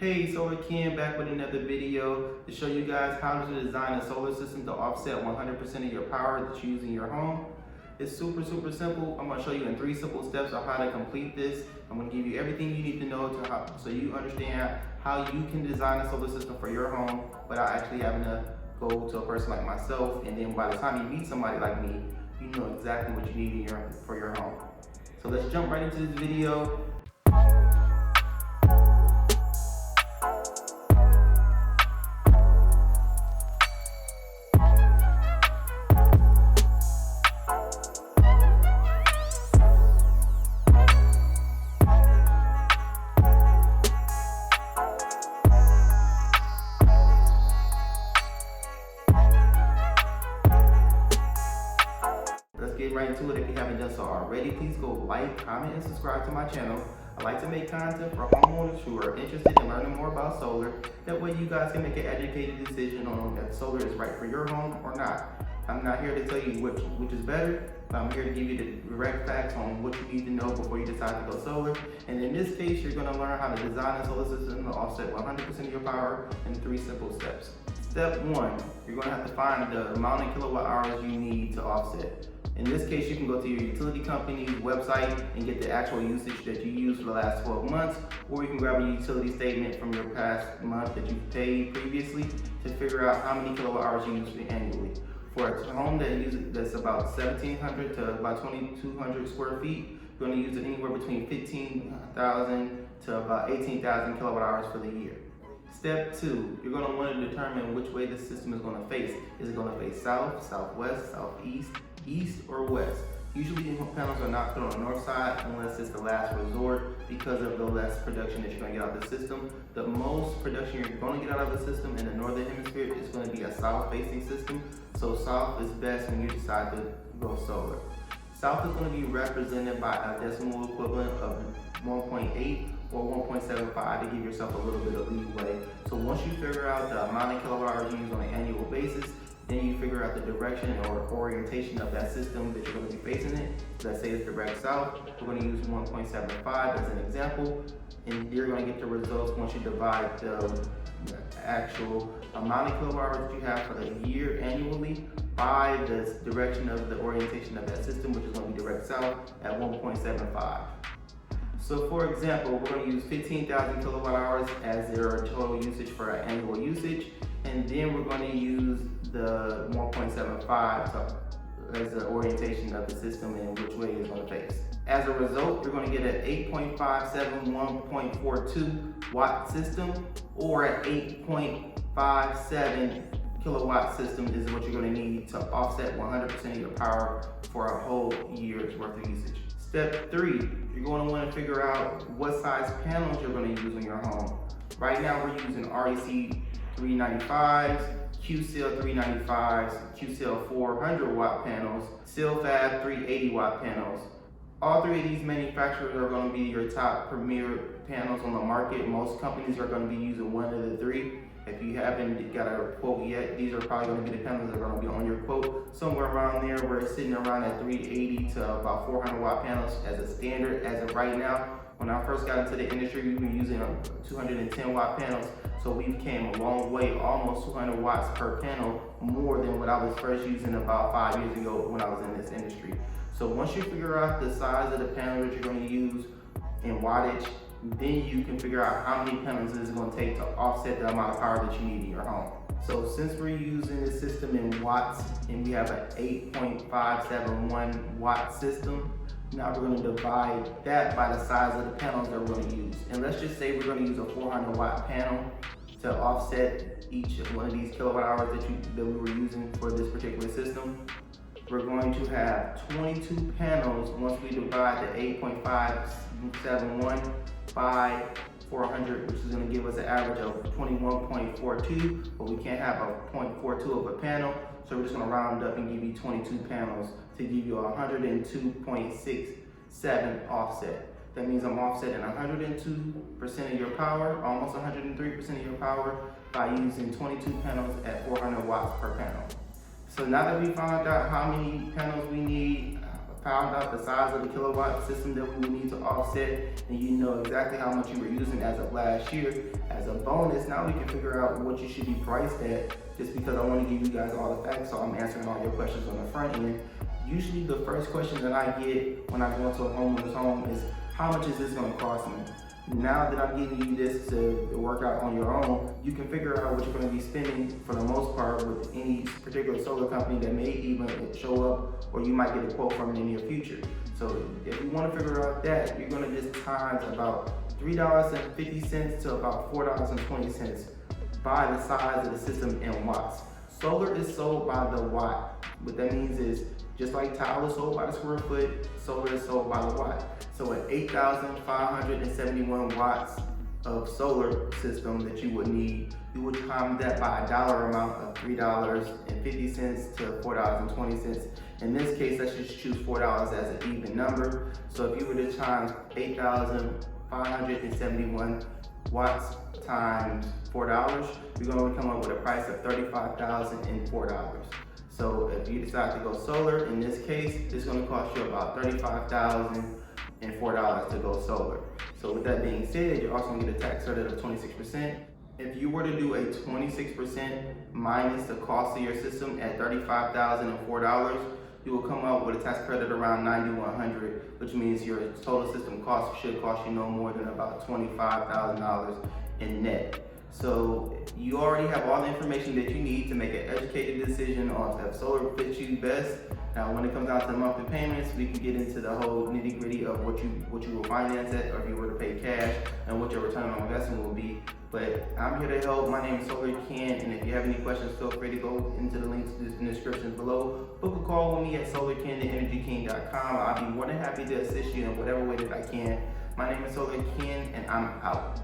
Hey, Solar Ken back with another video to show you guys how to design a solar system to offset 100% of your power that you use in your home. It's super simple. I'm going to show you in 3 simple steps of how to complete this. I'm going to give you everything you need to know so you understand how you can design a solar system for your home without actually having to go to a person like myself, and then by the time you meet somebody like me, you know exactly what you need for your home. So let's jump right into this video. Let's get right into it. If you haven't done so already, please go like, comment, and subscribe to my channel. I like to make content for homeowners who are interested in learning more about solar. That way you guys can make an educated decision on if solar is right for your home or not. I'm not here to tell you which is better, but I'm here to give you the direct facts on what you need to know before you decide to go solar. And in this case, you're going to learn how to design a solar system to offset 100% of your power in 3 simple steps. Step 1, you're going to have to find the amount of kilowatt hours you need to offset. In this case, you can go to your utility company's website and get the actual usage that you used for the last 12 months, or you can grab a utility statement from your past month that you've paid previously to figure out how many kilowatt hours you use annually. For a home that's about 1,700 to about 2,200 square feet, you're going to use it anywhere between 15,000 to about 18,000 kilowatt hours for the year. Step 2, you're going to want to determine which way the system is going to face. Is it going to face south, southwest, southeast, east, or west? Usually panels are not put on the north side unless it's the last resort because of the less production that you're going to get out of the system. The most production you're going to get out of the system in the northern hemisphere is going to be a south-facing system. So south is best when you decide to go solar. South is going to be represented by a decimal equivalent of 1.8 or 1.75 to give yourself a little bit of leeway. So once you figure out the amount of kilowatt hours you use on an annual basis, then you figure out the direction or orientation of that system that you're going to be facing it. Let's say it's direct south. We're going to use 1.75 as an example, and you're going to get the results once you divide the actual amount of kilowatt hours that you have for the year annually by the direction of the orientation of that system, which is going to be direct south at 1.75. So for example, we're going to use 15,000 kilowatt hours as their total usage for our annual usage, and then we're going to use the 1.75 as the orientation of the system and which way it's going to face. As a result, you're going to get an 8.571.42 watt system, or an 8.57 kilowatt system is what you're going to need to offset 100% of your power for a whole year's worth of usage. Step 3, you're going to want to figure out what size panels you're going to use in your home. Right now we're using REC 395s, QCell 395s, QCell 400 watt panels, Silfab 380 watt panels. All 3 of these manufacturers are going to be your top premier panels on the market. Most companies are going to be using one of the 3. If you haven't got a quote yet, these are probably going to be the panels that are going to be on your quote. Somewhere around there, we're sitting around at 380 to about 400 watt panels as a standard as of right now. When I first got into the industry, we were using 210 watt panels. So we came a long way, almost 200 watts per panel, more than what I was first using about 5 years ago when I was in this industry. So once you figure out the size of the panel that you're going to use in wattage, then you can figure out how many panels it's going to take to offset the amount of power that you need in your home. So since we're using this system in watts and we have an 8.571 watt system, now we're going to divide that by the size of the panels that we're going to use. And let's just say we're going to use a 400 watt panel to offset each one of these kilowatt hours that we were using for this particular system. We're going to have 22 panels once we divide the 8.571 by 400, which is going to give us an average of 21.42, but we can't have a 0.42 of a panel, so we're just going to round up and give you 22 panels to give you a 102.67 offset. That means I'm offsetting 102% of your power, almost 103% of your power, by using 22 panels at 400 watts per panel. So now that we found out how many panels we need, found out the size of the kilowatt system that we would need to offset, and you know exactly how much you were using as of last year, as a bonus, now we can figure out what you should be priced at, just because I want to give you guys all the facts, so I'm answering all your questions on the front end. Usually the first question that I get when I go into a homeowner's home is, how much is this going to cost me? Now that I'm giving you this to work out on your own, you can figure out what you're going to be spending for the most part with any particular solar company that may even show up, or you might get a quote from in the near future. So if you want to figure out that, you're going to just times about $3.50 to about $4.20 by the size of the system in watts. Solar is sold by the watt. What that means is, just like tile is sold by the square foot, solar is sold by the watt. So at 8,571 watts of solar system that you would need, you would time that by a dollar amount of $3.50 to $4.20. In this case, let's just choose $4 as an even number. So if you were to times 8,571 watts times $4, you're going to come up with a price of $35,004. So if you decide to go solar, in this case, it's going to cost you about $35,004 to go solar. So with that being said, you're also going to get a tax credit of 26%. If you were to do a 26% minus the cost of your system at $35,004, you will come up with a tax credit around $9,100, which means your total system cost should cost you no more than about $25,000 in net. So you already have all the information that you need to make an educated decision on if solar fits you best. Now, when it comes down to the monthly payments, we can get into the whole nitty-gritty of what you will finance it, or if you were to pay cash, and what your return on investment will be. But I'm here to help. My name is Solar Ken, and if you have any questions, feel free to go into the links in the description below. Book a call with me at solarken@energyking.com. I'll be more than happy to assist you in whatever way that I can. My name is Solar Ken, and I'm out.